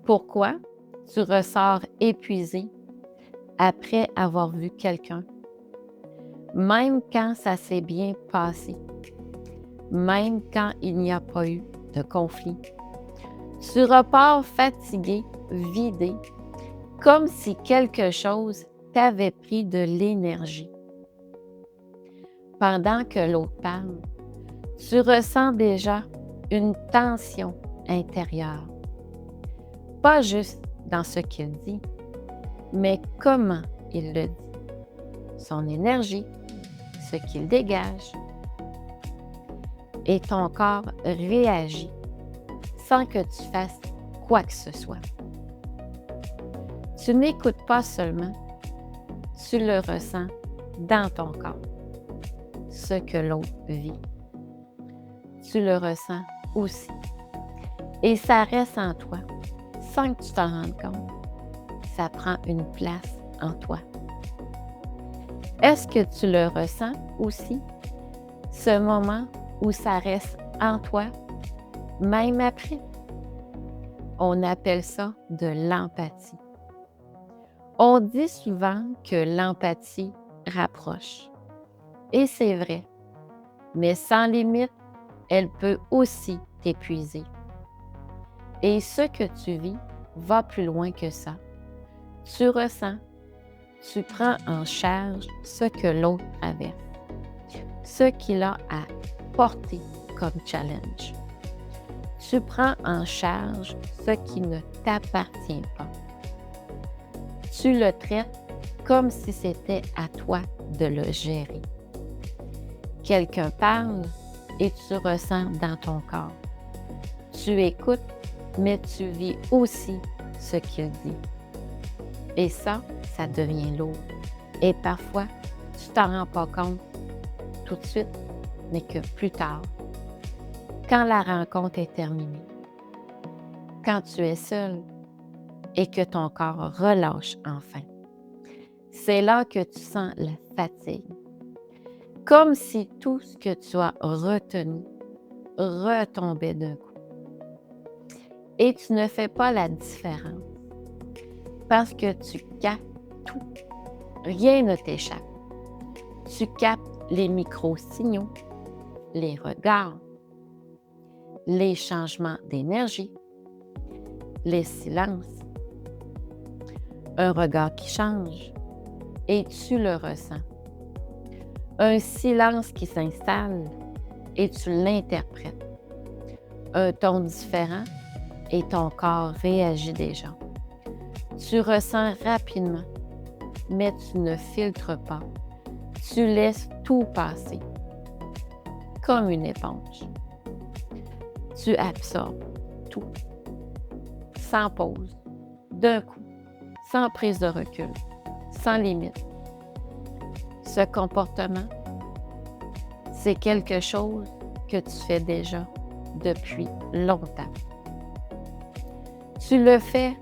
Pourquoi tu ressors épuisé après avoir vu quelqu'un, même quand ça s'est bien passé, même quand il n'y a pas eu de conflit. Tu repars fatigué, vidé, comme si quelque chose t'avait pris de l'énergie. Pendant que l'autre parle, tu ressens déjà une tension intérieure. Pas juste dans ce qu'il dit, mais comment il le dit. Son énergie, ce qu'il dégage. Et ton corps réagit sans que tu fasses quoi que ce soit. Tu n'écoutes pas seulement, tu le ressens dans ton corps, ce que l'autre vit. Tu le ressens aussi. Et ça reste en toi, sans que tu t'en rendes compte. Ça prend une place en toi. Est-ce que tu le ressens aussi, ce moment où ça reste en toi, même après? On appelle ça de l'empathie. On dit souvent que l'empathie rapproche. Et c'est vrai, mais sans limite, elle peut aussi t'épuiser. Et ce que tu vis va plus loin que ça. Tu ressens, tu prends en charge ce que l'autre traverse, ce qu'il a à porter comme challenge. Tu prends en charge ce qui ne t'appartient pas. Tu le traites comme si c'était à toi de le gérer. Quelqu'un parle et tu ressens dans ton corps. Tu écoutes, mais tu vis aussi ce qu'il dit. Et ça devient lourd. Et parfois, tu t'en rends pas compte tout de suite, mais que plus tard, quand la rencontre est terminée, quand tu es seul et que ton corps relâche enfin, c'est là que tu sens la fatigue. Comme si tout ce que tu as retenu retombait d'un coup. Et tu ne fais pas la différence parce que tu captes tout. Rien ne t'échappe. Tu captes les micro-signaux, les regards, les changements d'énergie, les silences, un regard qui change et tu le ressens. Un silence qui s'installe et tu l'interprètes. Un ton différent et ton corps réagit déjà. Tu ressens rapidement, mais tu ne filtres pas. Tu laisses tout passer, comme une éponge. Tu absorbes tout, sans pause, d'un coup, sans prise de recul, sans limite. Ce comportement, c'est quelque chose que tu fais déjà depuis longtemps. Tu le fais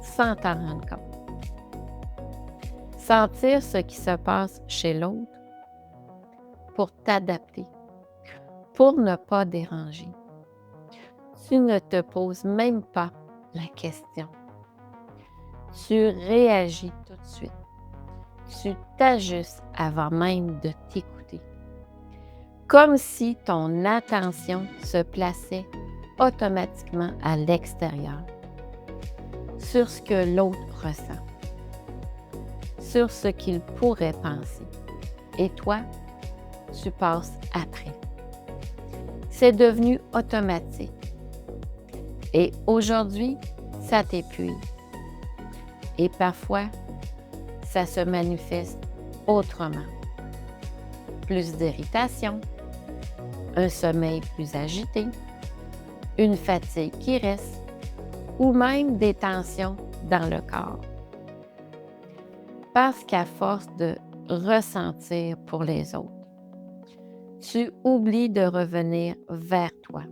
sans t'en rendre compte. Sentir ce qui se passe chez l'autre pour t'adapter, pour ne pas déranger. Tu ne te poses même pas la question. Tu réagis tout de suite. Tu t'ajustes avant même de t'écouter. Comme si ton attention se plaçait automatiquement à l'extérieur, sur ce que l'autre ressent, sur ce qu'il pourrait penser. Et toi, tu passes après. C'est devenu automatique. Et aujourd'hui, ça t'épuise. Et parfois, ça se manifeste autrement. Plus d'irritation, un sommeil plus agité, une fatigue qui reste ou même des tensions dans le corps. Parce qu'à force de ressentir pour les autres, tu oublies de revenir vers toi.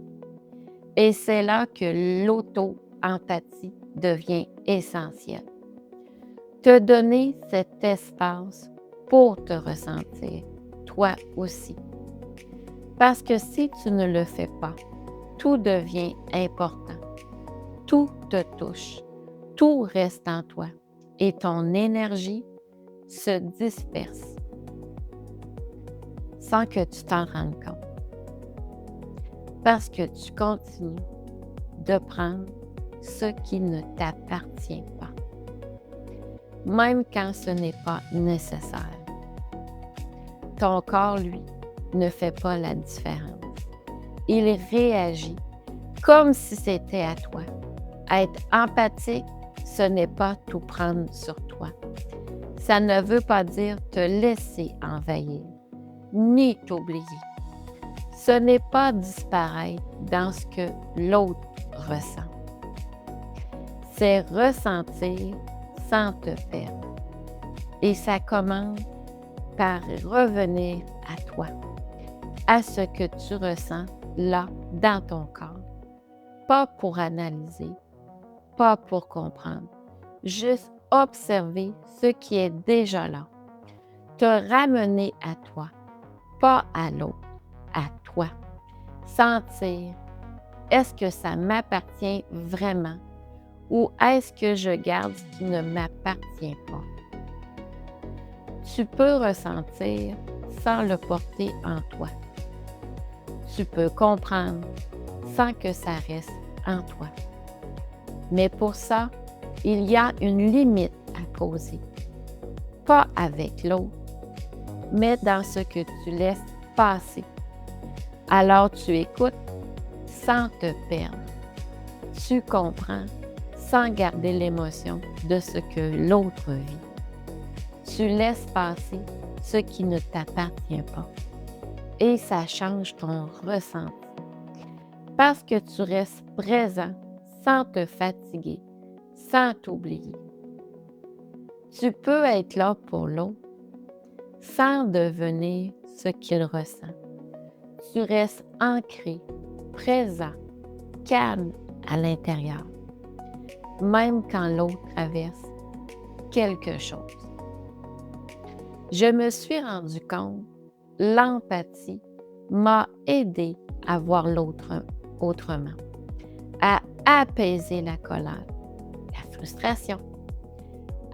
Et c'est là que l'auto-empathie devient essentielle. Te donner cet espace pour te ressentir, toi aussi. Parce que si tu ne le fais pas, tout devient important. Tout te touche, tout reste en toi et ton énergie se disperse sans que tu t'en rendes compte. Parce que tu continues de prendre ce qui ne t'appartient pas, même quand ce n'est pas nécessaire. Ton corps, lui, ne fait pas la différence. Il réagit comme si c'était à toi. Être empathique, ce n'est pas tout prendre sur toi. Ça ne veut pas dire te laisser envahir, ni t'oublier. Ce n'est pas disparaître dans ce que l'autre ressent. C'est ressentir sans te perdre. Et ça commence par revenir à toi, à ce que tu ressens là, dans ton corps. Pas pour analyser, pas pour comprendre, juste observer ce qui est déjà là. Te ramener à toi, pas à l'autre, à toi. Sentir, est-ce que ça m'appartient vraiment ou est-ce que je garde ce qui ne m'appartient pas? Tu peux ressentir sans le porter en toi. Tu peux comprendre sans que ça reste en toi. Mais pour ça, il y a une limite à poser. Pas avec l'autre, mais dans ce que tu laisses passer. Alors tu écoutes sans te perdre. Tu comprends sans garder l'émotion de ce que l'autre vit. Tu laisses passer ce qui ne t'appartient pas. Et ça change ton ressenti. Parce que tu restes présent sans te fatiguer, sans t'oublier. Tu peux être là pour l'autre sans devenir ce qu'il ressent. Tu restes ancré, présent, calme à l'intérieur, même quand l'autre traverse quelque chose. Je me suis rendu compte, l'empathie m'a aidé à voir l'autre autrement, à apaiser la colère, la frustration,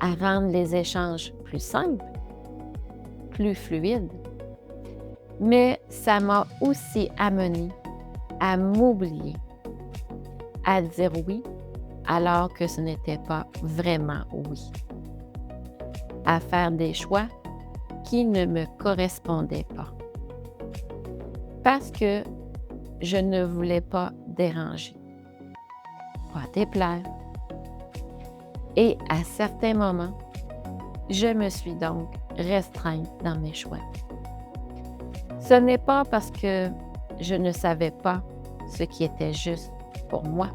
à rendre les échanges plus simples, plus fluides. Mais ça m'a aussi amené à m'oublier, à dire oui alors que ce n'était pas vraiment oui, à faire des choix qui ne me correspondaient pas. Parce que je ne voulais pas déranger, pas déplaire. Et à certains moments, je me suis donc restreinte dans mes choix. Ce n'est pas parce que je ne savais pas ce qui était juste pour moi,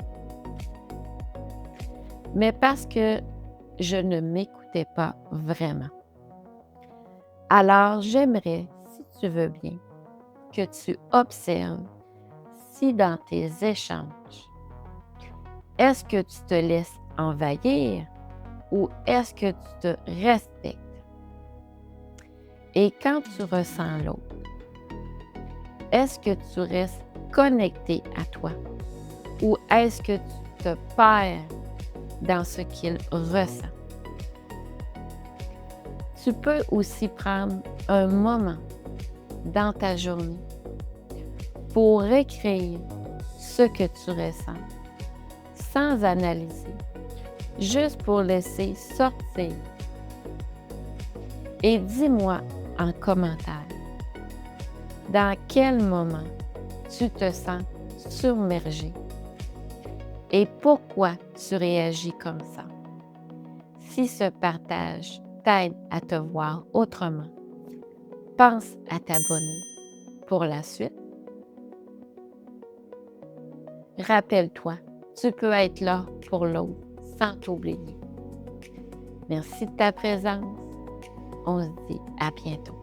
mais parce que je ne m'écoutais pas vraiment. Alors, j'aimerais, si tu veux bien, que tu observes si dans tes échanges, est-ce que tu te laisses envahir ou est-ce que tu te respectes? Et quand tu ressens l'autre, est-ce que tu restes connecté à toi ou est-ce que tu te perds dans ce qu'il ressent? Tu peux aussi prendre un moment dans ta journée pour écrire ce que tu ressens sans analyser, juste pour laisser sortir. Et dis-moi en commentaire, dans quel moment tu te sens submergé et pourquoi tu réagis comme ça. Si ce partage t'aide à te voir autrement, pense à t'abonner pour la suite. Rappelle-toi, tu peux être là pour l'autre sans t'oublier. Merci de ta présence. On se dit à bientôt.